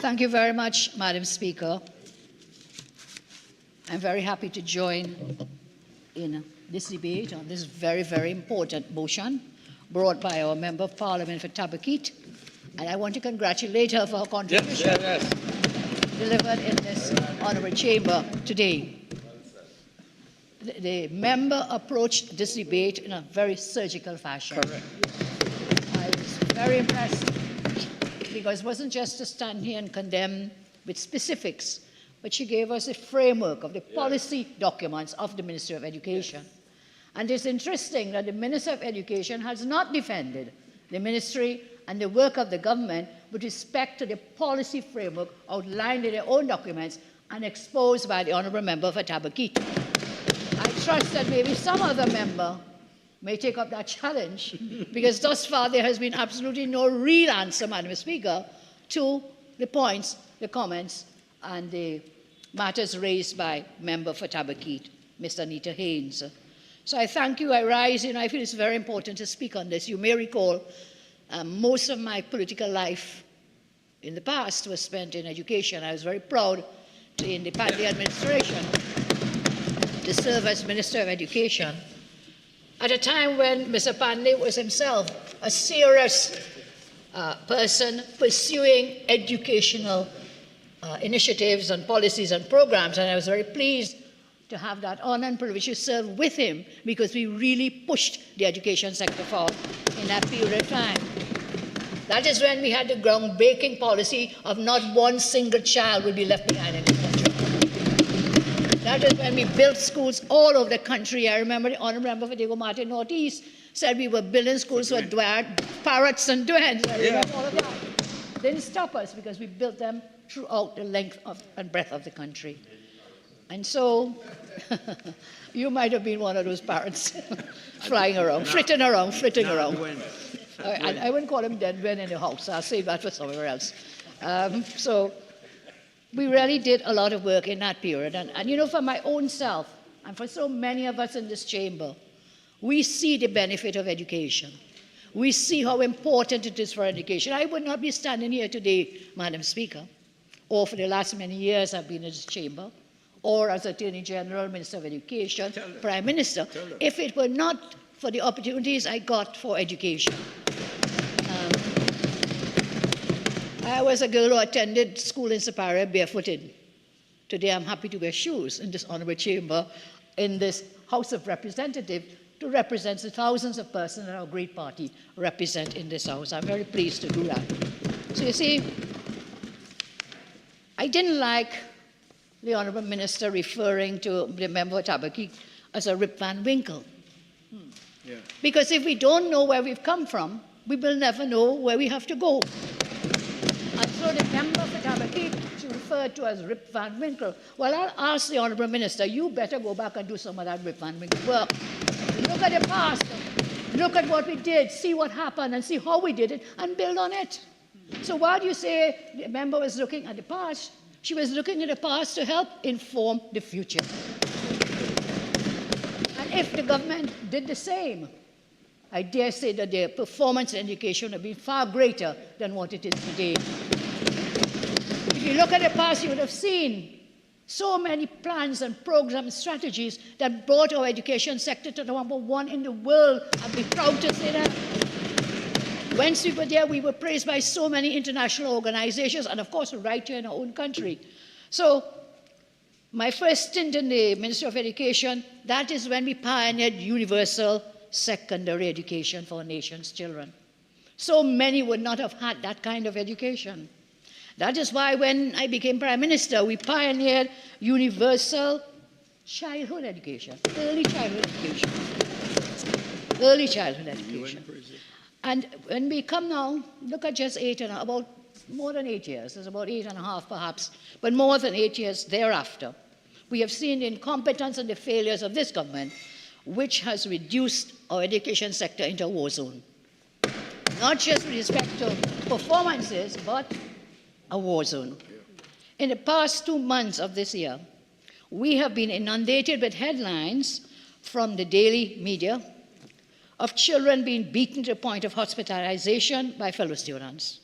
Thank you very much, Madam Speaker. I'm very happy to join in this debate on this very, very important motion brought by our Member of Parliament for Tabaquite. And I want to congratulate her for her contribution delivered in this honourable chamber today. The member approached this debate in a very surgical fashion. Correct. I was very impressed because it wasn't just to stand here and condemn with specifics, but she gave us a framework of the policy documents of the Ministry of Education. And it's interesting that the Minister of Education has not defended the ministry and the work of the government with respect to the policy framework outlined in their own documents and exposed by the Honourable Member for Tabaquite. I trust that maybe some other member may take up that challenge, because thus far there has been absolutely no real answer, Madam Speaker, to the points, the comments, and the matters raised by Member for Tabaquite, Mr. Anita Haynes. So I thank you. I rise, I feel it's very important to speak on this. You may recall most of my political life in the past was spent in education. I was very proud in the Pandey administration to serve as Minister of Education at a time when Mr. Pandey was himself a serious person pursuing educational initiatives and policies and programs, and I was very pleased to have that honor and privilege to serve with him, because we really pushed the education sector forward in that period of time. That is when we had the groundbreaking policy of not one single child will be left behind in the country. That is when we built schools all over the country. I remember the Honourable Member for Diego Martin Northeast said we were building schools with parrots and duens. I remember all of that. Didn't stop us, because we built them throughout the length and breadth of the country. And so you might have been one of those parrots flying around, flitting around. I wouldn't call him dead when in the house. I'll save that for somewhere else. So we really did a lot of work in that period. And for my own self, and for so many of us in this chamber, we see the benefit of education. We see how important it is for education. I would not be standing here today, Madam Speaker, or for the last many years I've been in this chamber, or as Attorney General, Minister of Education, Prime Minister, if it were not for the opportunities I got for education. I was a girl who attended school in Superior barefooted. Today I'm happy to wear shoes in this honourable chamber, in this House of Representatives, to represent the thousands of persons that our great party represent in this House. I'm very pleased to do that. So you see, I didn't like the Honourable Minister referring to the member of Tabaquite as a Rip Van Winkle. Yeah. Because if we don't know where we've come from, we will never know where we have to go. And so the member for Tabaquite, she referred to as Rip Van Winkle. Well, I'll ask the Honourable Minister, you better go back and do some of that Rip Van Winkle work. Look at the past, look at what we did, see what happened, and see how we did it, and build on it. So while you say the member was looking at the past, she was looking at the past to help inform the future. And if the government did the same, I dare say that their performance in education would be far greater than what it is today. If you look at the past, you would have seen so many plans and programs and strategies that brought our education sector to number one in the world. I'd be proud to say that. Once we were there, we were praised by so many international organizations, and of course, right here in our own country. So, my first stint in the Ministry of Education, that is when we pioneered universal secondary education for our nation's children. So many would not have had that kind of education. That is why when I became Prime Minister, we pioneered universal childhood education, early childhood education. Early childhood education. And when we come now, look at just about more than 8 years, there's about 8.5 perhaps, but more than 8 years thereafter, we have seen the incompetence and the failures of this government, which has reduced our education sector into a war zone. Not just with respect to performances, but a war zone. In the past 2 months of this year, we have been inundated with headlines from the daily media of children being beaten to the point of hospitalization by fellow students.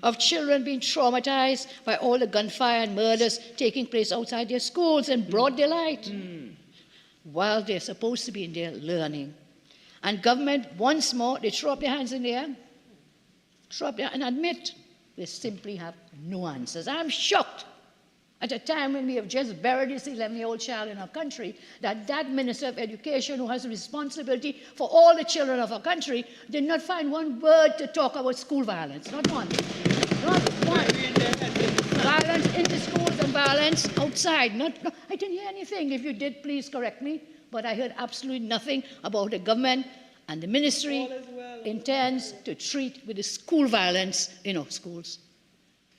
of children being traumatized by all the gunfire and murders taking place outside their schools in broad daylight, while they're supposed to be in there learning. And government, once more, they throw up their hands in the air, and admit they simply have no answers. I'm shocked at a time when we have just buried this 11-year-old child in our country, that Minister of Education, who has a responsibility for all the children of our country, did not find one word to talk about school violence. Not one. Not one. Violence in the schools and violence outside. No, I didn't hear anything. If you did, please correct me. But I heard absolutely nothing about the government and the ministry intends to treat with the school violence in our schools.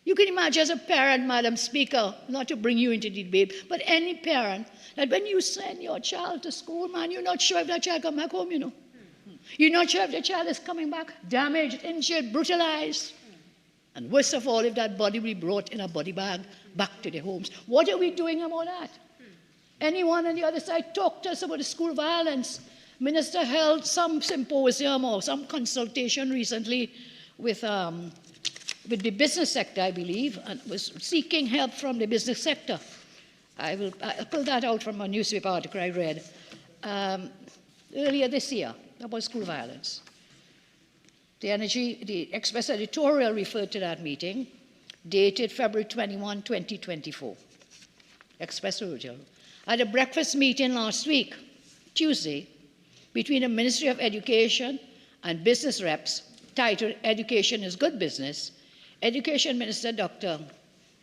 You can imagine as a parent, Madam Speaker, not to bring you into the debate, but any parent, that when you send your child to school, man, you're not sure if that child come back home, you know. You're not sure if the child is coming back damaged, injured, brutalized. And worst of all, if that body will be brought in a body bag back to their homes. What are we doing about that? Anyone on the other side talk to us about the school violence. Minister held some symposium or some consultation recently with the business sector, I believe, and was seeking help from the business sector. I'll pull that out from a newspaper article I read earlier this year about school violence. The Express editorial referred to that meeting, dated February 21, 2024. Express editorial. At a breakfast meeting last week, Tuesday, between the Ministry of Education and business reps, titled Education is Good Business, Education Minister Dr.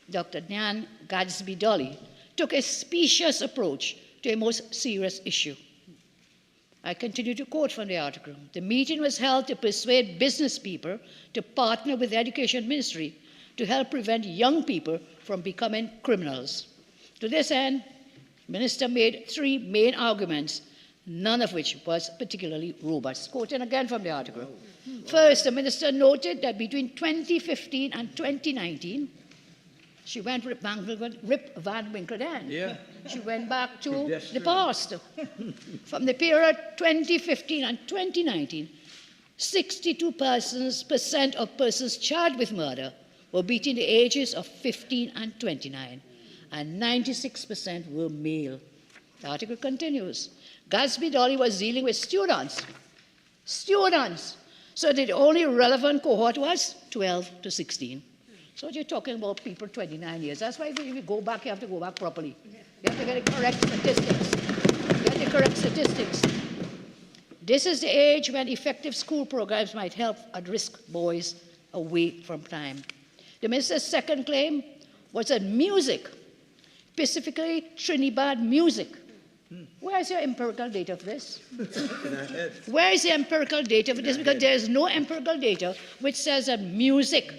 Nyan Gadsby-Dolly took a specious approach to a most serious issue. I continue to quote from the article. The meeting was held to persuade business people to partner with the Education Ministry to help prevent young people from becoming criminals. To this end, the Minister made three main arguments, none of which was particularly robust. Quoting again from the article. First, the Minister noted that between 2015 and 2019, she went Rip Van Winkle then. Yeah. She went back to the past. From the period 2015 and 2019, 62% of persons charged with murder were between the ages of 15 and 29, and 96% were male. The article continues. Gadsby-Dolly was dealing with students. So the only relevant cohort was 12 to 16. So you're talking about people 29 years. That's why if you go back, you have to go back properly. You have to get the correct statistics. This is the age when effective school programs might help at-risk boys away from crime. The Minister's second claim was that music, specifically Trinidad music. Where is your empirical data for this? Where is the empirical data for this? Because there is no empirical data which says that music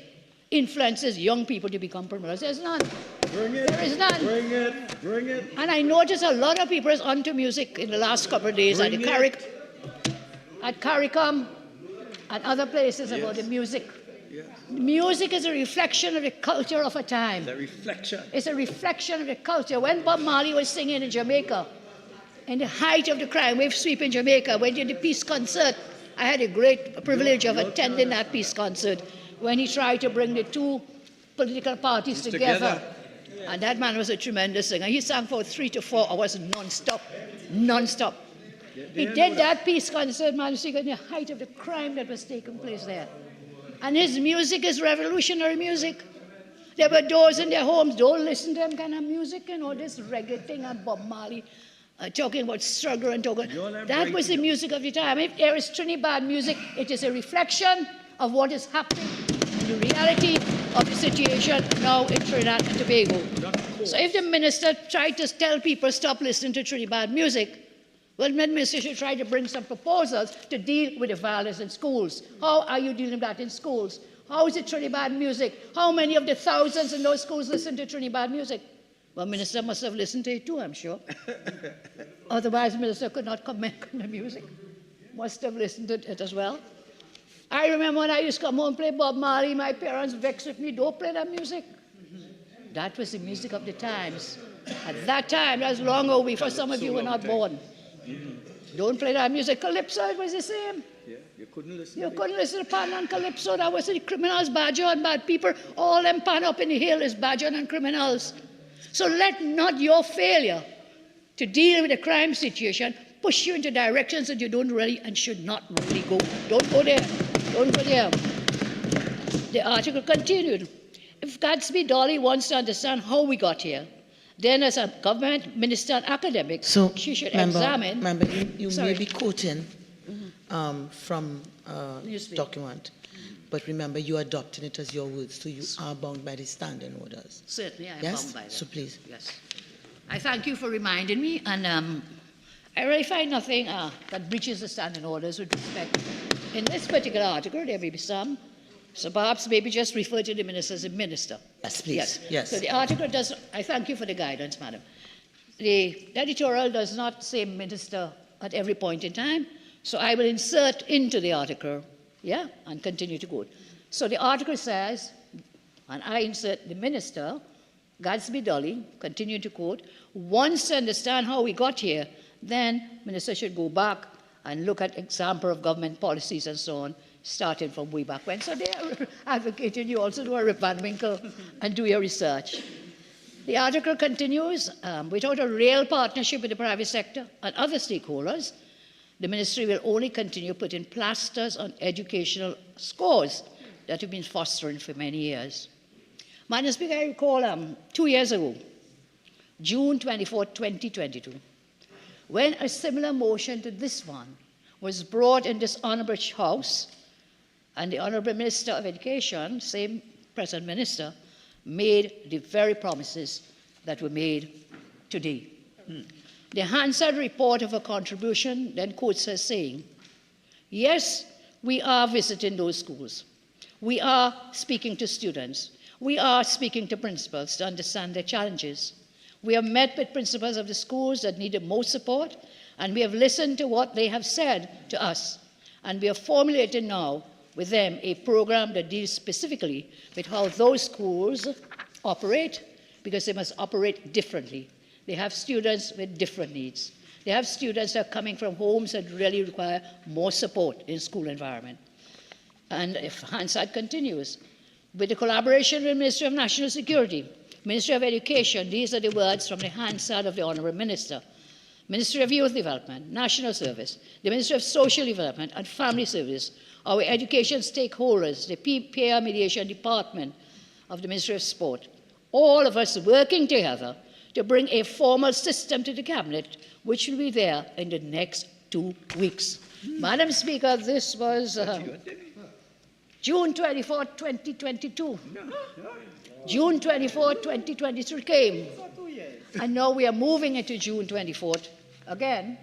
influences young people to become criminals. There's none. There is none. Bring it. And I noticed a lot of people is onto music in the last couple of days at CARICOM and other places about the music. Yes. Music is a reflection of the culture of a time. It's a reflection of the culture. When Bob Marley was singing in Jamaica, in the height of the crime wave sweep in Jamaica, when he did the peace concert, I had a great privilege of attending that peace concert when he tried to bring the two political parties together. And that man was a tremendous singer. He sang for 3 to 4 hours non-stop. He did that peace concert, man, in the height of the crime that was taking place there. And his music is revolutionary music. There were those in their homes, don't listen to them kind of music, you know, this reggae thing and Bob Marley talking about struggle and talking. That was the music of the time. If there is Trinidad music, it is a reflection of what is happening in the reality of the situation now in Trinidad and Tobago. So if the minister tried to tell people stop listening to Trinidad music, well, the minister should try to bring some proposals to deal with the violence in schools. How are you dealing with that in schools? How is it Trinidad music? How many of the thousands in those schools listen to Trinidad music? Well, minister must have listened to it too, I'm sure. Otherwise, minister could not comment on the music. Must have listened to it as well. I remember when I used to come home and play Bob Marley, my parents vexed with me, don't play that music. That was the music of the times. At that time, that was long ago before some of you were not born. Don't play that music. Calypso, it was the same. Yeah, you couldn't listen. You couldn't listen to Pan and Calypso. That was the criminals, badger and bad people. All them pan up in the hill is badger and criminals. So let not your failure to deal with the crime situation push you into directions that you don't really and should not really go. Don't go there. Don't go there. The article continued. If Gadsby Dolly wants to understand how we got here, then as a government minister and academic, she should examine... Remember, you may be quoting from document, but remember, you're adopting it as your words, so you are bound by the standing orders. Certainly, I am yes? bound by that. So please. Yes. I thank you for reminding me, and I really find nothing that breaches the standing orders with respect. In this particular article, there may be some, so perhaps maybe just refer to the minister as a minister. Yes, please. Yes. Yes. So the article does, I thank you for the guidance, madam. The editorial does not say minister at every point in time, so I will insert into the article, yeah, and continue to quote. So the article says, and I insert the minister, Gadsby Dolly, continue to quote, wants to understand how we got here, then minister should go back and look at example of government policies and so on, starting from way back when. So they are advocating you also do a Rip Van Winkle and do your research. The article continues, without a real partnership with the private sector and other stakeholders, the ministry will only continue putting plasters on educational scores that have been fostering for many years. Madam Speaker, I recall 2 years ago, June 24, 2022, when a similar motion to this one was brought in this honourable House, and the Honourable Minister of Education, same present minister, made the very promises that were made today. The Hansard report of a contribution then quotes her saying, yes, we are visiting those schools. We are speaking to students. We are speaking to principals to understand their challenges. We have met with principals of the schools that need the most support, and we have listened to what they have said to us. And we are formulating now with them a program that deals specifically with how those schools operate, because they must operate differently. They have students with different needs. They have students that are coming from homes that really require more support in school environment. And if Hansard continues, with the collaboration with the Ministry of National Security, Ministry of Education, these are the words from the Hansard of the Honourable Minister, Ministry of Youth Development, National Service, the Ministry of Social Development and Family Service, our education stakeholders, the peer mediation department of the Ministry of Sport, all of us working together to bring a formal system to the Cabinet, which will be there in the next 2 weeks. Madam Speaker, this was June 24, 2022. June 24, 2023 came. And now we are moving into June 24th again,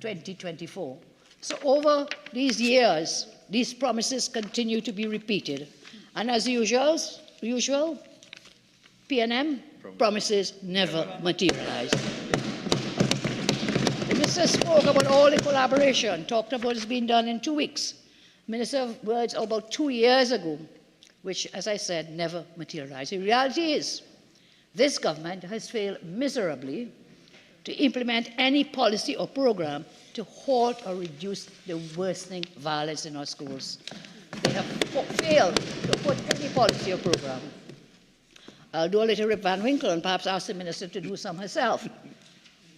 2024. So over these years, these promises continue to be repeated. And as usual, P&M promises never materialize. The minister spoke about all the collaboration, talked about it's been done in 2 weeks. Minister of Words about 2 years ago, which, as I said, never materialized. The reality is, this government has failed miserably to implement any policy or program to halt or reduce the worsening violence in our schools. They have failed to put any policy or program. I'll do a little Rip Van Winkle and perhaps ask the minister to do some herself.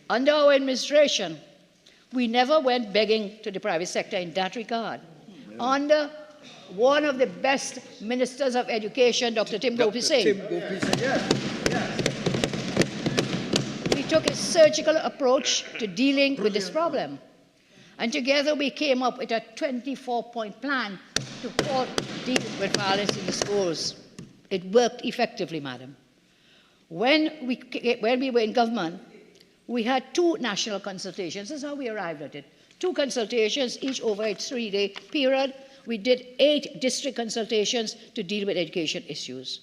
Under our administration, we never went begging to the private sector in that regard. Under one of the best ministers of education, Dr. Tim Gopi Singh, we took a surgical approach to dealing with this problem. And together we came up with a 24-point plan to deal with violence in the schools. It worked effectively, madam. When we were in government, we had 2 national consultations. This is how we arrived at it. 2 consultations, each over a 3-day period. We did 8 district consultations to deal with education issues.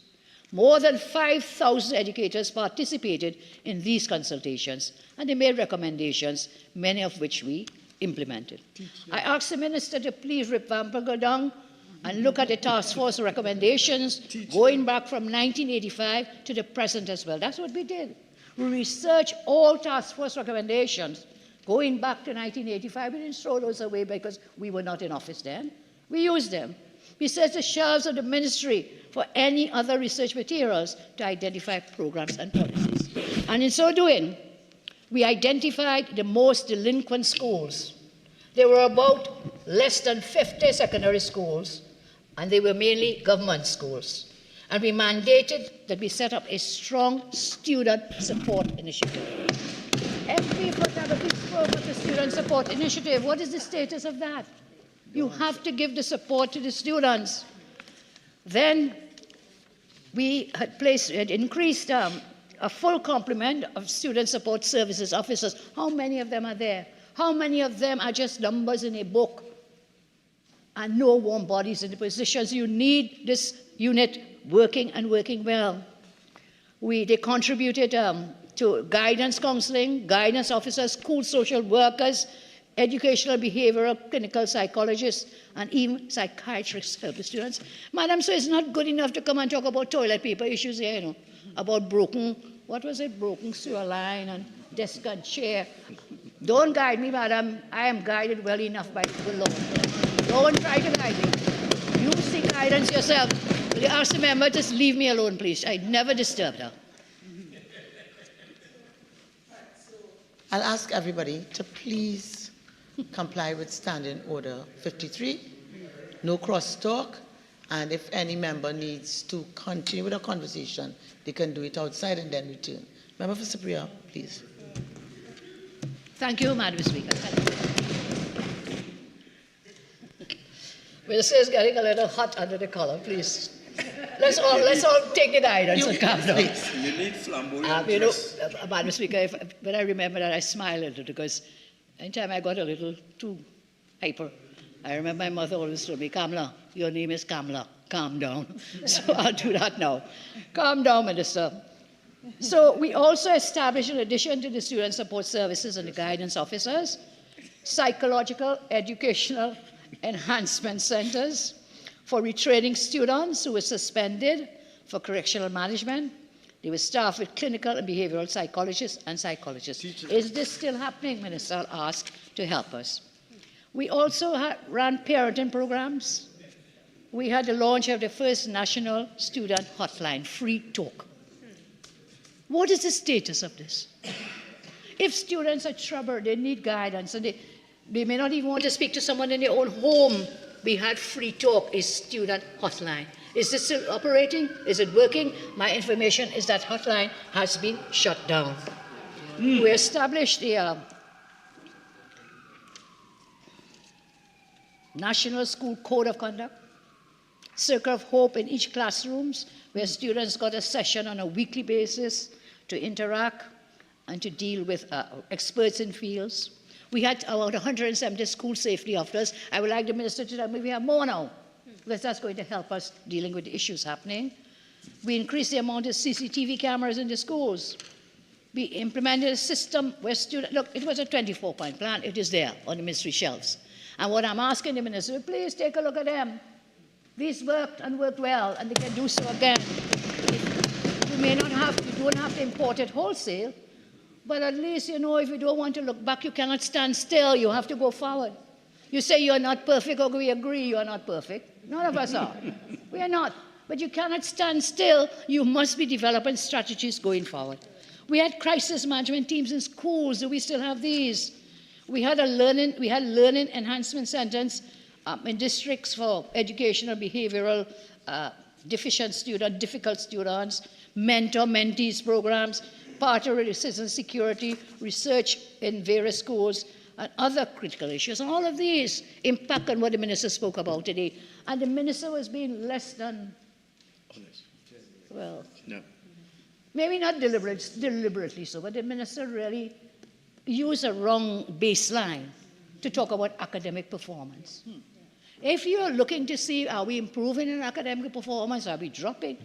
More than 5,000 educators participated in these consultations, and they made recommendations, many of which we implemented. I asked the minister to please go down and look at the task force recommendations going back from 1985 to the present as well. That's what we did. We researched all task force recommendations, Going back to 1985, we didn't throw those away because we were not in office then. We used them. We searched the shelves of the ministry for any other research materials to identify programs and policies. And in so doing, we identified the most delinquent schools. There were about less than 50 secondary schools, and they were mainly government schools. And we mandated that we set up a strong student support initiative. MP for Tabaquite spoke of the student support initiative. What is the status of that? You have to give the support to the students. Then we had increased a full complement of student support services officers. How many of them are there? How many of them are just numbers in a book and no warm bodies in the positions? You need this unit working and working well. They contributed to guidance counseling, guidance officers, school social workers, educational behavioral, clinical psychologists, and even psychiatrists help the students. Madam, so it's not good enough to come and talk about toilet paper issues here, you know, about broken sewer line and desk and chair. Don't guide me, madam. I am guided well enough by the Lord. Don't try to guide me. You seek guidance yourself. Will you ask the member, just leave me alone, please. I never disturbed her. I'll ask everybody to please comply with Standing Order 53. No crosstalk. And if any member needs to continue with a conversation, they can do it outside and then return. Member for Superior, please. Thank you, Madam Speaker. Thank you. Minister is getting a little hot under the collar, please. Let's all take the guidance and calm down. You need flamboyant Madam Speaker, but I remember that I smiled a little because anytime I got a little too hyper, I remember my mother always told me, Kamla, your name is Kamla, calm down. So I'll do that now. Calm down, Minister. So we also established, in addition to the student support services and the guidance officers, psychological, educational enhancement centers for retraining students who were suspended for correctional management. They were staffed with clinical and behavioral psychologists and psychologists. Is this still happening, Minister? I'll ask to help us. We also ran parenting programs. We had the launch of the first national student hotline, Free Talk. What is the status of this? If students are troubled, they need guidance, and they may not even want to speak to someone in their own home, we had Free Talk, a student hotline. Is this still operating? Is it working? My information is that hotline has been shut down. We established the National School Code of Conduct, Circle of Hope in each classrooms, where students got a session on a weekly basis to interact and to deal with experts in fields. We had about 170 school safety officers. I would like the minister to tell me we have more now, because that's going to help us dealing with the issues happening. We increased the amount of CCTV cameras in the schools. We implemented a system where students, look, it was a 24-point plan. It is there on the ministry shelves. And what I'm asking the minister, please take a look at them. These worked and worked well, and they can do so again. You don't have to import it wholesale, but at least, you know, if you don't want to look back, you cannot stand still. You have to go forward. You say you're not perfect, or we agree you are not perfect. None of us are. We are not. But you cannot stand still. You must be developing strategies going forward. We had crisis management teams in schools. Do we still have these? We had learning enhancement centers in districts for educational, behavioral, deficient students, difficult students, mentor-mentees programs, part of citizen security, research in various schools, and other critical issues. And all of these impact on what the minister spoke about today. And the minister was being less than, well, no. Maybe not deliberately so, but the minister really used a wrong baseline to talk about academic performance. If you're looking to see, are we improving in academic performance, are we dropping,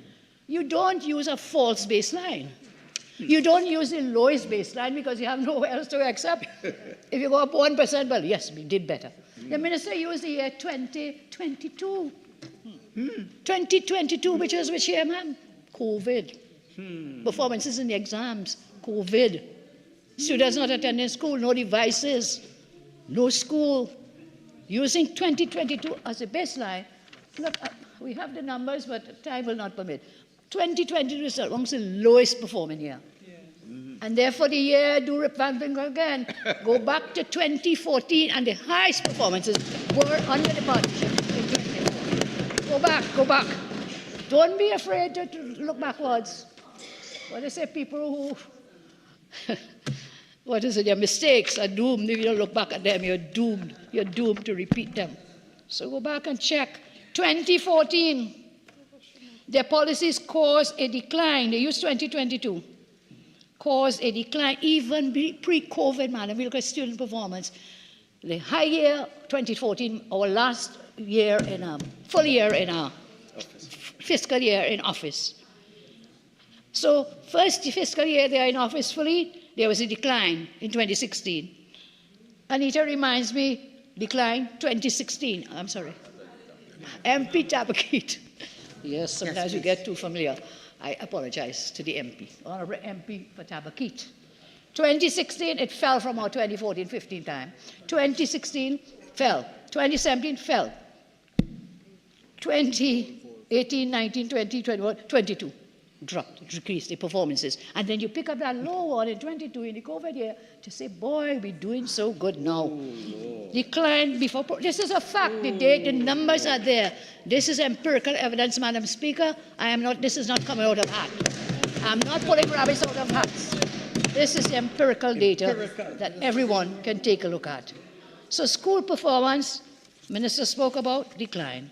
you don't use a false baseline. You don't use the lowest baseline because you have nowhere else to accept. If you go up 1%, well, yes, we did better. The minister used the year 2022. 2022, which was which year, ma'am? COVID. Performances in the exams, COVID. Students not attending school, no devices, no school. Using 2022 as a baseline, look, we have the numbers, but time will not permit. 2022 is amongst the lowest performing year. And therefore the year do revamping again. Go back to 2014 and the highest performances were under the partnership in 2014. Go back. Don't be afraid to look backwards. What they say, people who, their mistakes are doomed. If you don't look back at them, you're doomed. You're doomed to repeat them. So go back and check. 2014, their policies caused a decline. They used 2022. Caused a decline even pre-COVID, madam. We look at student performance. The high year, 2014, our last year in a full year in our fiscal year in office. So first fiscal year they are in office fully, there was a decline in 2016. Anita reminds me, decline 2016, I'm sorry. MP Tabaquite. Yes, sometimes you get too familiar. I apologize to the MP, Honorable MP for Tabaquite. 2016, it fell from our 2014-15 time. 2016 fell. 2017 fell. 2018, 19, 20, 21, 22 dropped, decreased the performances. And then you pick up that low one in 22 in the COVID year to say, boy, we're doing so good now. Decline before, this is a fact, the numbers are there. This is empirical evidence, Madam Speaker. This is not coming out of hat. I'm not pulling rabbits out of hats. This is empirical data that everyone can take a look at. So school performance, Minister spoke about, decline.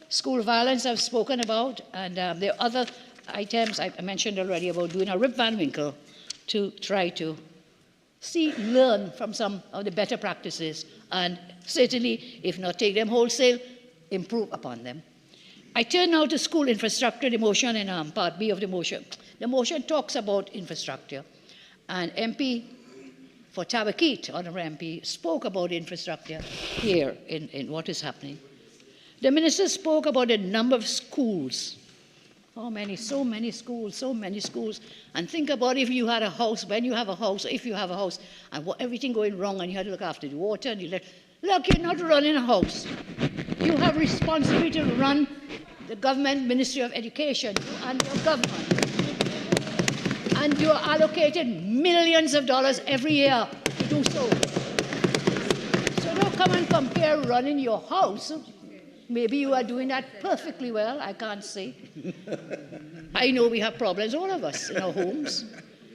School violence I've spoken about, and there are other items I mentioned already about doing a Rip Van Winkle to try to learn from some of the better practices, and certainly, if not take them wholesale, improve upon them. I turn now to school infrastructure, the motion in Part B of the motion. The motion talks about infrastructure, and MP for Tabaquite, Honourable MP, spoke about infrastructure here in what is happening. The minister spoke about the number of schools. How many? So many schools, And think about if you had a house, when you have a house, if you have a house, and everything going wrong, and you had to look after the water, and look, you're not running a house. You have responsibility to run the government Ministry of Education and your government. And you are allocated millions of dollars every year to do so. So don't come and compare running your house. Maybe you are doing that perfectly well, I can't say. I know we have problems, all of us, in our homes.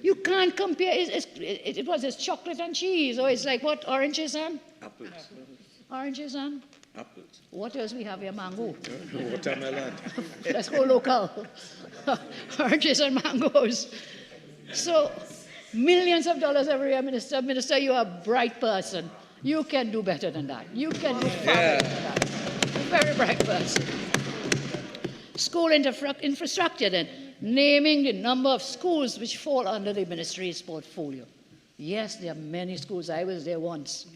You can't compare, it's chocolate and cheese, or it's like what, oranges and? Apples. Oranges and? Apples. What else we have here, mango? Watermelon. Let's go local. Oranges and mangoes. So, millions of dollars every year, Minister. Minister, you are a bright person. You can do better than that. You can do far better than that. Very bright person. School infrastructure then, naming the number of schools which fall under the ministry's portfolio. Yes, there are many schools. I was there once.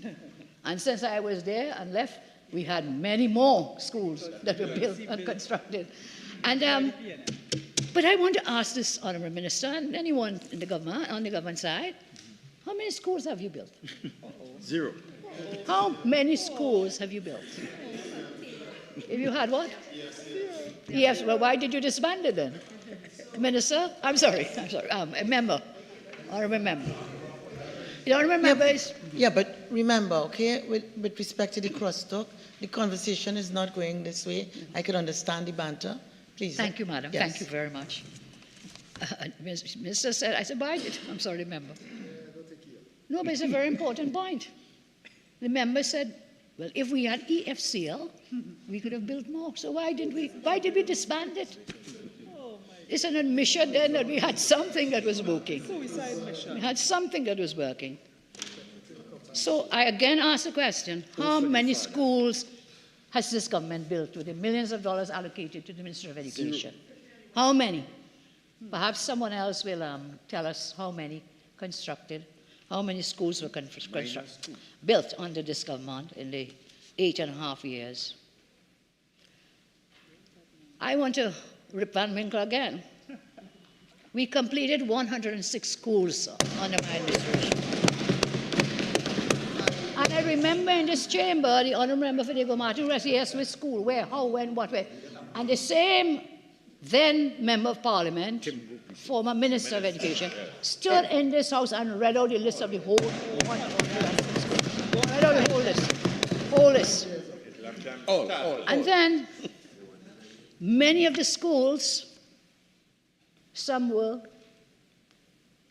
And since I was there and left, we had many more schools that were built and constructed. And, but I want to ask this Honourable Minister and anyone in the government, on the government side, how many schools have you built? 0. How many schools have you built? If you had what? Yes, well, why did you disband it then? Minister? I'm sorry, a member. Honourable member. You don't remember? Yeah, but remember, okay, with respect to the crosstalk, the conversation is not going this way. I could understand the banter. Please. Thank you, madam. Yes. Thank you very much. Minister said, I said, buy it. I'm sorry, member. No, but it's a very important point. The member said, well, if we had EFCL, we could have built more. So why did we disband it? It's an admission then that we had something that was working. We had something that was working. So I again ask the question, how many schools has this government built with the millions of dollars allocated to the Ministry of Education? 0. How many? Perhaps someone else will tell us how many constructed. How many schools were built under this government in the 8.5 years? I want to Rip Van Winkle again. We completed 106 schools under my administration. And I remember in this chamber, the Honourable Member for Diego Martin was asked with school, where, how, when, what, where. And the same then Member of Parliament, former Minister of Education, stood in this house and read out the list of the whole 106 schools. Read out the whole list. Whole list. All. And then many of the schools, some were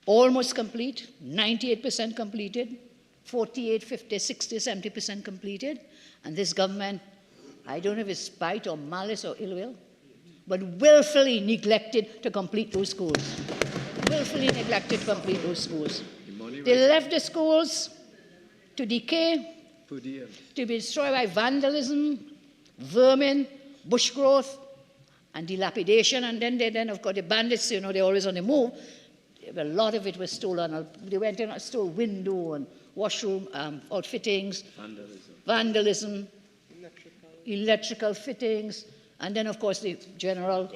almost complete, 98% completed, 48, 50, 60, 70% completed. And this government, I don't know if it's spite or malice or ill will, but willfully neglected to complete those schools. Willfully neglected to complete those schools. They left the schools to decay, to be destroyed by vandalism, vermin, bush growth, and dilapidation. And then of course, the bandits, you know, they're always on the move. A lot of it was stolen. They went in and stole window and washroom outfittings, vandalism, electrical fittings, and then, of course, the general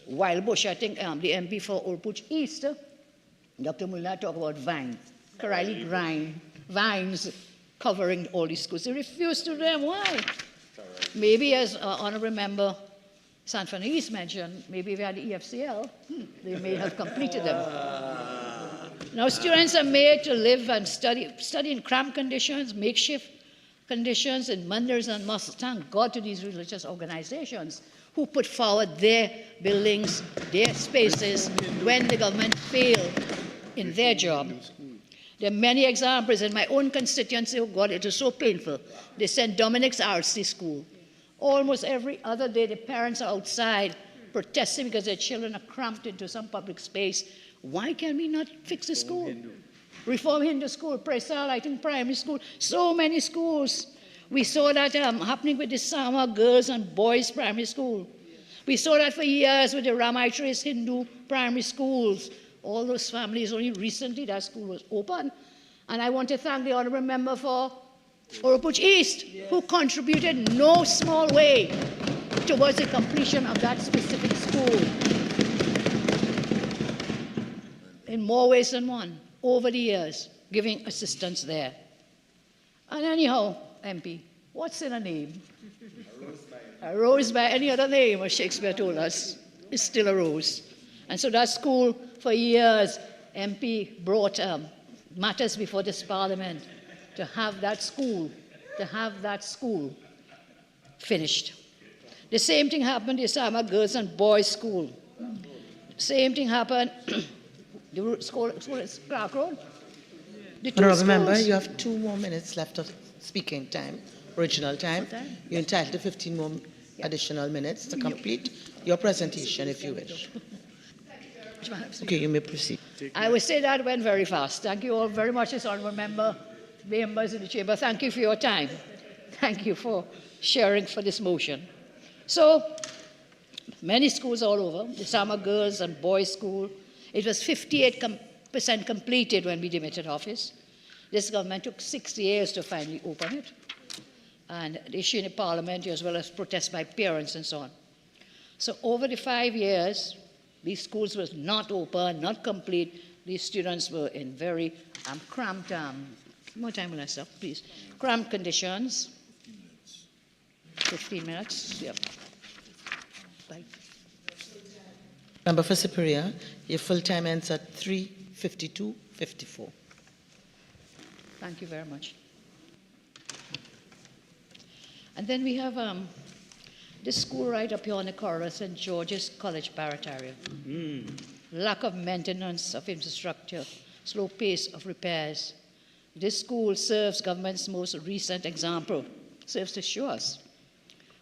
wild bush. I think the MP for Oldpuch East, Dr. Mullah, talked about vines, Karali vines covering all these schools. They refused to do them. Why? Maybe, as Honourable Member Sanford East mentioned, maybe if we had the EFCL, they may have completed them. Now, students are made to live and study in cramped conditions, makeshift conditions in manders and mosques. Thank God to these religious organizations who put forward their buildings, their spaces, when the government failed in their job. There are many examples in my own constituency. Oh God, it is so painful. They sent Dominic's RC school. Almost every other day, the parents are outside protesting because their children are cramped into some public space. Why can we not fix the school? Reform Hindu school, Presal, I think primary school, so many schools. We saw that happening with the Sama girls and boys primary school. We saw that for years with the Ramaitres Hindu primary schools. All those families, only recently that school was open. And I want to thank the Honourable Member for Oldpuch East, who contributed no small way towards the completion of that specific school. In more ways than one, over the years, giving assistance there. And anyhow, MP, what's in a name? A rose by any other name, as Shakespeare told us, is still a rose. And so that school, for years, MP brought matters before this Parliament to have that school finished. The same thing happened to the Sama Girls and Boys School. Same thing happened, the school is Clark Road. Honourable Member, you have 2 more minutes left of speaking time, original time. You're entitled to 15 more additional minutes to complete your presentation, if you wish. Okay, you may proceed. I would say that went very fast. Thank you all very much, as Honourable Member, members in the chamber. Thank you for your time. Thank you for sharing for this motion. So, many schools all over, the Sama Girls and Boys School. It was 58% completed when we demitted office. This government took 6 years to finally open it. And the issue in the Parliament, as well as protests by parents and so on. So over the 5 years, these schools were not open, not complete. These students were in very cramped, more time will I stop, please? Cramped conditions. 15 minutes, yep. Bye. Member for Superior, your full time ends at 3:52:54. Thank you very much. And then we have this school right up here on the corridor, St. George's College, Barataria. Lack of maintenance of infrastructure, slow pace of repairs. This school serves government's most recent example, serves to show us.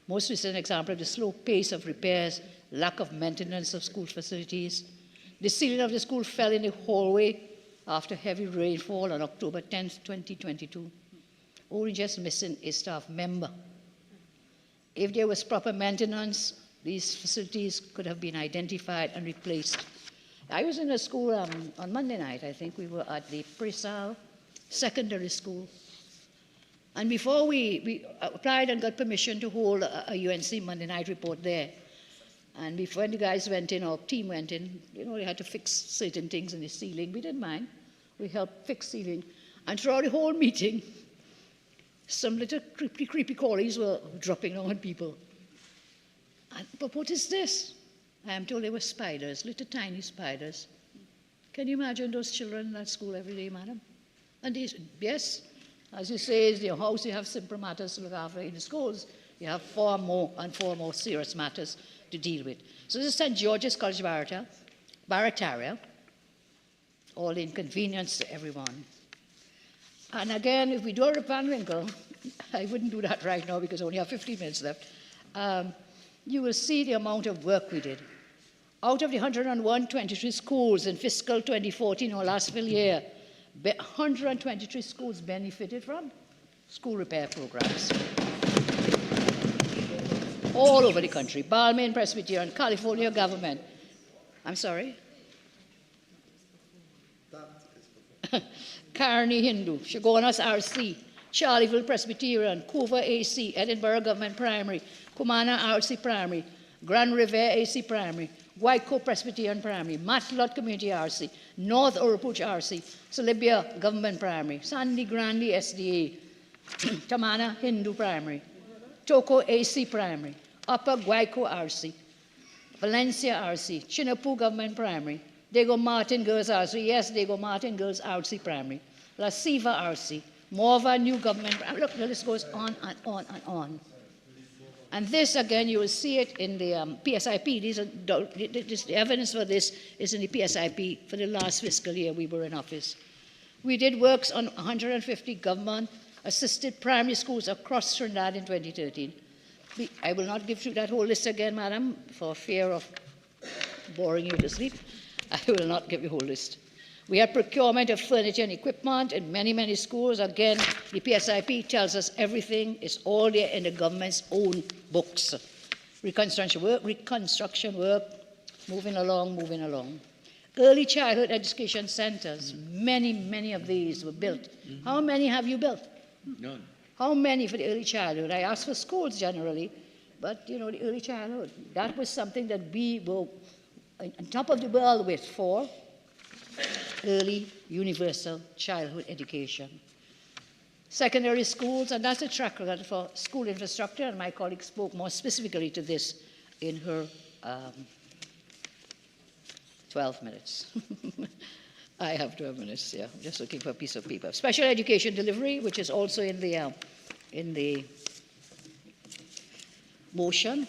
Most recent example of the slow pace of repairs, lack of maintenance of school facilities. The ceiling of the school fell in the hallway after heavy rainfall on October 10, 2022. Only just missing a staff member. If there was proper maintenance, these facilities could have been identified and replaced. I was in a school on Monday night. I think we were at the Presal Secondary School. And before we applied and got permission to hold a UNC Monday night report there, And before the guys went in, our team went in, they had to fix certain things in the ceiling. We didn't mind. We helped fix ceiling. And throughout the whole meeting, some little creepy crawlies were dropping on people. But what is this? I am told they were spiders, little tiny spiders. Can you imagine those children in that school every day, madam? And yes, as you say, in your house you have simple matters to look after. In the schools, you have far more serious matters to deal with. So this is St. George's College Barataria, all inconvenience to everyone. And again, if we do a Rip Van Winkle, I wouldn't do that right now because I only have 15 minutes left, you will see the amount of work we did. Out of the 123 schools in fiscal 2014, or last fiscal year, 123 schools benefited from school repair programs. All over the country, Balmain Presbyterian, California government. I'm sorry? Kearney Hindu, Chagonas RC, Charleville Presbyterian, Coover AC, Edinburgh Government Primary, Kumana RC Primary, Grand River AC Primary, Whitecoat Presbyterian Primary, Matlot Community RC, North Oropouche RC, Celibia Government Primary, Sandy Grandi SDA, Tamana Hindu Primary, Toko AC Primary, Upper Guayco RC, Valencia RC, Chinapoo Government Primary, Diego Martin Girls RC, yes, Diego Martin Girls RC Primary, La Siva RC, Morva New Government Primary. Look, the list goes on and on and on. And this, again, you will see it in the PSIP. The evidence for this is in the PSIP for the last fiscal year we were in office. We did works on 150 government-assisted primary schools across Trinidad in 2013. I will not give you that whole list again, madam, for fear of boring you to sleep. I will not give you the whole list. We had procurement of furniture and equipment in many schools. Again, the PSIP tells us everything is all there in the government's own books. Reconstruction work, moving along. Early childhood education centers, many of these were built. How many have you built? None. How many for the early childhood? I asked for schools generally, but the early childhood, that was something that we were on top of the world with for early universal childhood education. Secondary schools, and that's a track record for school infrastructure, and my colleague spoke more specifically to this in her 12 minutes. I have 12 minutes, yeah. I'm just looking for a piece of paper. Special education delivery, which is also in the motion,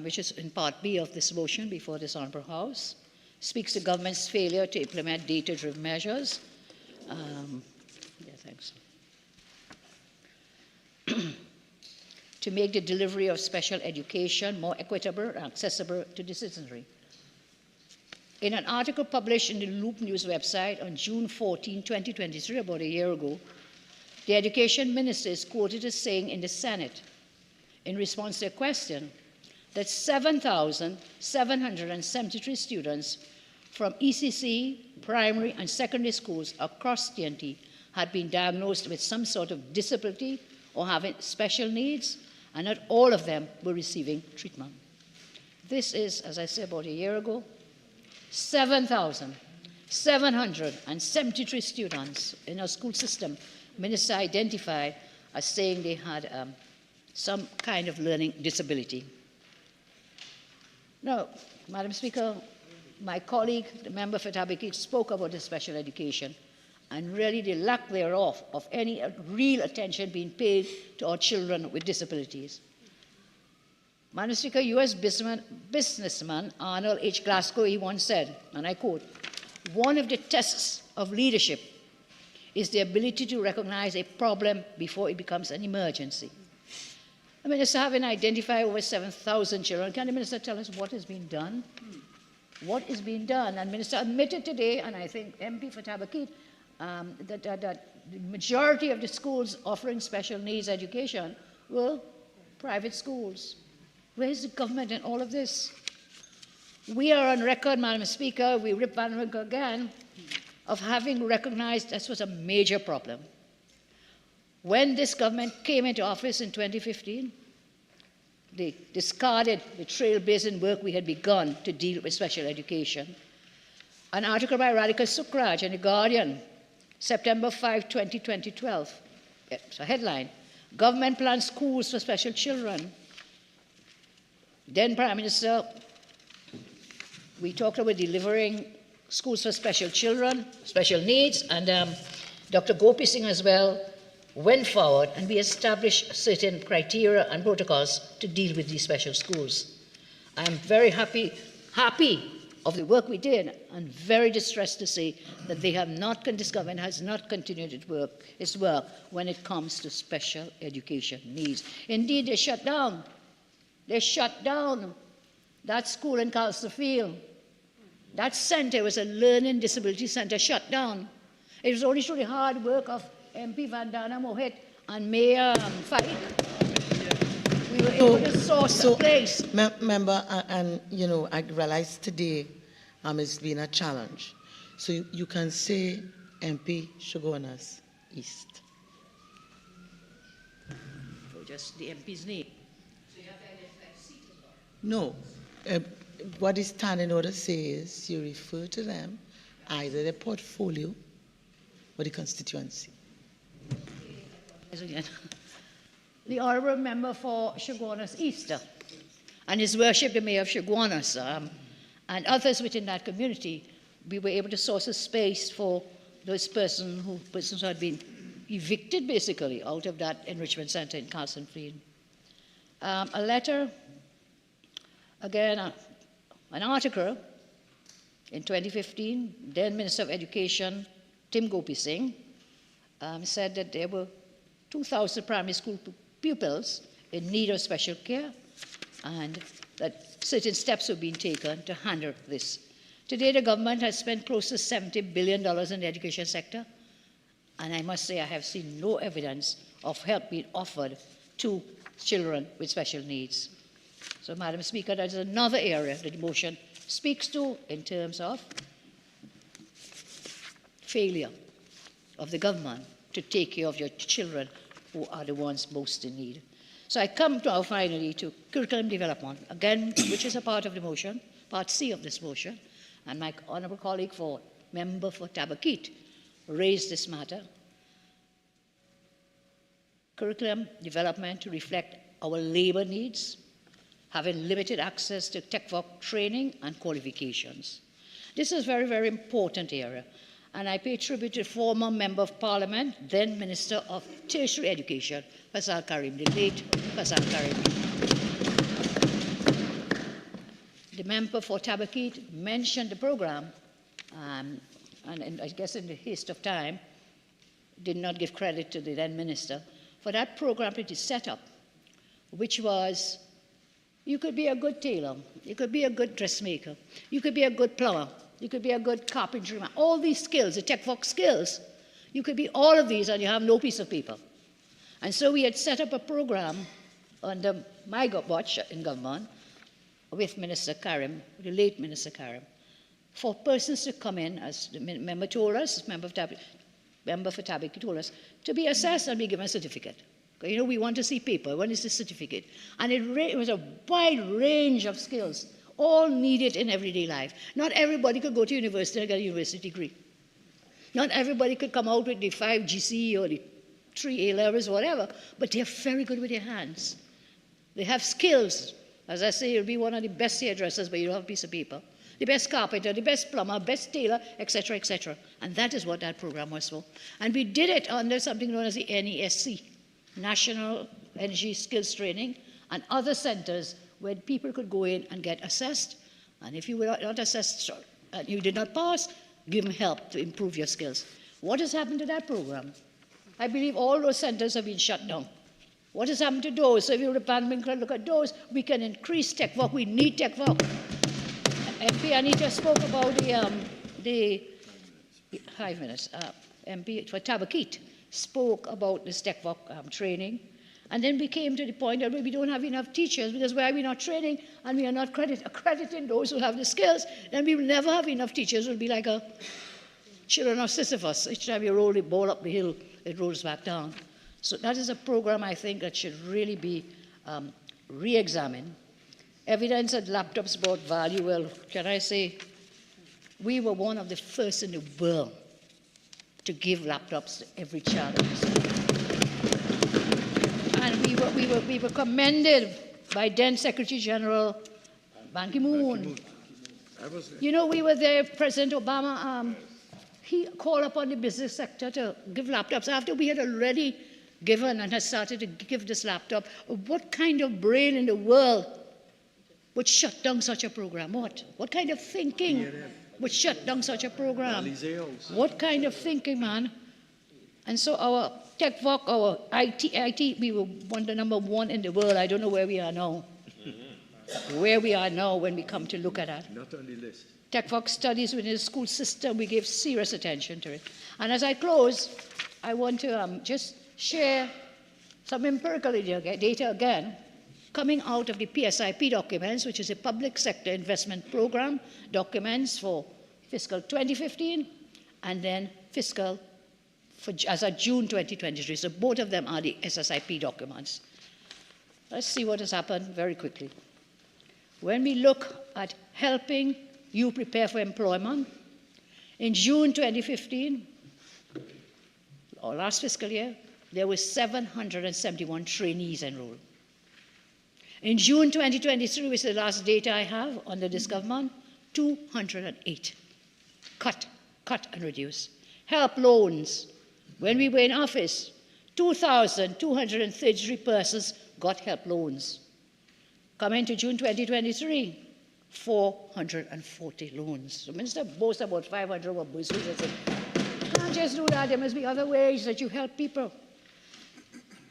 which is in Part B of this motion before this Honourable House, speaks to government's failure to implement data-driven measures. Thanks. To make the delivery of special education more equitable and accessible to the citizenry. In an article published in the Loop News website on June 14, 2023, about a year ago, the Education Minister is quoted as saying in the Senate, in response to a question, that 7,773 students from ECC, primary and secondary schools across TNT had been diagnosed with some sort of disability or having special needs, and not all of them were receiving treatment. This is, as I said about a year ago, 7,773 students in our school system, Minister identified as saying they had some kind of learning disability. Now, Madam Speaker, my colleague, the member for Tabaquite, spoke about the special education and really the lack thereof of any real attention being paid to our children with disabilities. Madam Speaker, US businessman Arnold H. Glasgow, he once said, and I quote, "One of the tests of leadership is the ability to recognize a problem before it becomes an emergency." The minister having identified over 7,000 children, can the minister tell us what has been done? What is being done? And the minister admitted today, and I think MP for Tabaquite, that the majority of the schools offering special needs education were private schools. Where is the government in all of this? We are on record, Madam Speaker, we Rip Van Winkle again, of having recognized this was a major problem. When this government came into office in 2015, they discarded the trailblazing work we had begun to deal with special education. An article by Radhika Sukraj in The Guardian, September 5, 2012. It's a headline, Government Plans Schools for Special Children. Then Prime Minister, we talked about delivering schools for special children, special needs, and Dr. Gopi Singh as well went forward and we established certain criteria and protocols to deal with these special schools. I'm very happy of the work we did and very distressed to say that they have not, this government has not continued its work when it comes to special education needs. Indeed, they shut down that school in Calsterfield. That center was a learning disability center shut down. It was only through the hard work of MP Vandana Mohit and Mayor Faik. We were able to source a place. Member, and you know, I realize today it's been a challenge. So you can say MP Shogunas East. For just the MP's name. No. What the standing order says, you refer to them, either their portfolio or the constituency. The Honourable Member for Shogunas East and His Worship the Mayor of Shogunas and others within that community, we were able to source a space for those persons who had been evicted basically out of that enrichment centre in Calstonfield. A letter, again, an article in 2015, then Minister of Education Tim Gopi Singh said that there were 2,000 primary school pupils in need of special care and that certain steps were being taken to handle this. Today, the government has spent close to $70 billion in the education sector, and I must say I have seen no evidence of help being offered to children with special needs. So, Madam Speaker, that is another area that the motion speaks to in terms of failure of the government to take care of your children who are the ones most in need. So I come now finally to curriculum development, again, which is a part of the motion, part C of this motion, and my honourable colleague member for Tabaquite raised this matter. Curriculum development to reflect our labour needs, having limited access to tech work training and qualifications. This is a very, very important area, and I pay tribute to former Member of Parliament, then Minister of Tertiary Education, Fasal Karim, the late Fasal Karim. The member for Tabaquite mentioned the program, and I guess in the haste of time, did not give credit to the then minister for that program that is set up, which was, you could be a good tailor, you could be a good dressmaker, you could be a good plumber, you could be a good carpentry man. All these skills, the tech work skills, you could be all of these and you have no piece of paper. And so we had set up a program under my watch in government with Minister Karim, the late Minister Karim, for persons to come in, as the member told us, member for Tabaquite told us, to be assessed and be given a certificate. You know, we want to see paper. When is the certificate? And it was a wide range of skills, all needed in everyday life. Not everybody could go to university and get a university degree. Not everybody could come out with the 5 GCE or the 3 A levels or whatever, but they're very good with their hands. They have skills. As I say, you'll be one of the best hairdressers, but you don't have a piece of paper. The best carpenter, the best plumber, best tailor, etc., etc. And that is what that program was for. And we did it under something known as the NESC, National Energy Skills Training, and other centers where people could go in and get assessed. And if you were not assessed and you did not pass, give them help to improve your skills. What has happened to that program? I believe all those centers have been shut down. What has happened to those? So if you look at those, we can increase tech work. We need tech work. MP Anita spoke about MP for Tabaquite spoke about this tech work training, and then we came to the point that we don't have enough teachers because why are we not training and we are not accrediting those who have the skills, then we will never have enough teachers. It will be like a children of Sisyphus. Each time you roll the ball up the hill, it rolls back down. So that is a program I think that should really be re-examine. Evidence that laptops brought value. Well, can I say, we were one of the first in the world to give laptops to every child in the school. And we were commended by then Secretary General Ban Ki-moon. I was there. You know, we were there, President Obama, he called upon the business sector to give laptops after we had already given and had started to give this laptop. What kind of brain in the world would shut down such a program? What kind of thinking would shut down such a program? What kind of thinking, man? And so our TechVoc, our IT, we were the number one in the world. I don't know where we are now. Where we are now when we come to look at that. Not on the list. TechVoc studies within the school system, we gave serious attention to it. And as I close, I want to just share some empirical data again, coming out of the PSIP documents, which is a public sector investment program documents for fiscal 2015 and then fiscal as of June 2023. So both of them are the SSIP documents. Let's see what has happened very quickly. When we look at helping you prepare for employment, in June 2015, or last fiscal year, there were 771 trainees enrolled. In June 2023, which is the last data I have under this government, 208. Cut and reduce. Help loans. When we were in office, 2,233 persons got help loans. Coming to June 2023, 440 loans. So Minister boasts about 500 were bursaries. I said, you can't just do that. There must be other ways that you help people.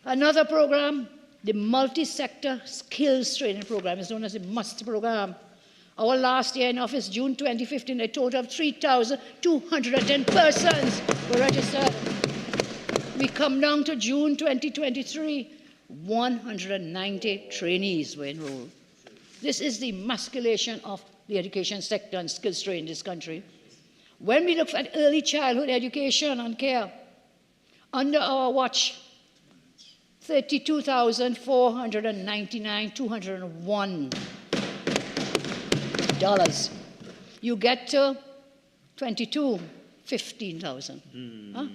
Another program, the multi-sector skills training program, is known as the MUST program. Our last year in office, June 2015, a total of 3,210 persons were registered. We come down to June 2023, 190 trainees were enrolled. This is the emasculation of the education sector and skills training in this country. When we look at early childhood education and care, under our watch, 32,499, $201. You get to 22, 15,000. Huh?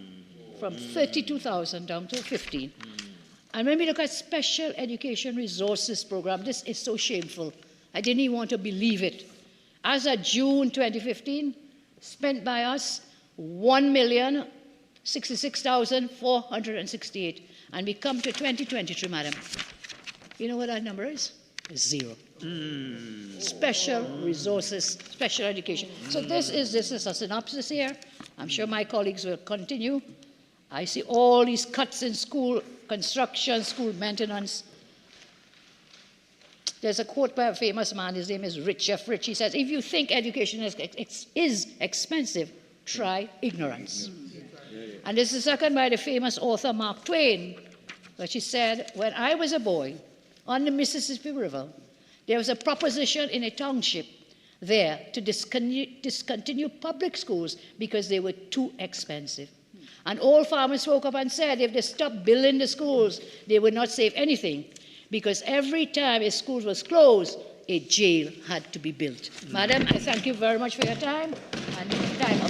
From 32,000 down to 15. And when we look at special education resources program, this is so shameful. I didn't even want to believe it. As of June 2015, spent by us 1,066,468. And we come to 2023, madam. You know what that number is? It's 0. Special resources, special education. So this is a synopsis here. I'm sure my colleagues will continue. I see all these cuts in school construction, school maintenance. There's a quote by a famous man, his name is Chef Rich. He says, if you think education is expensive, try ignorance. And this is second by the famous author Mark Twain, where she said, when I was a boy on the Mississippi River, there was a proposition in a township there to discontinue public schools because they were too expensive. And all farmers spoke up and said if they stopped building the schools, they would not save anything, because every time a school was closed, a jail had to be built. Madam, I thank you very much for your time. And time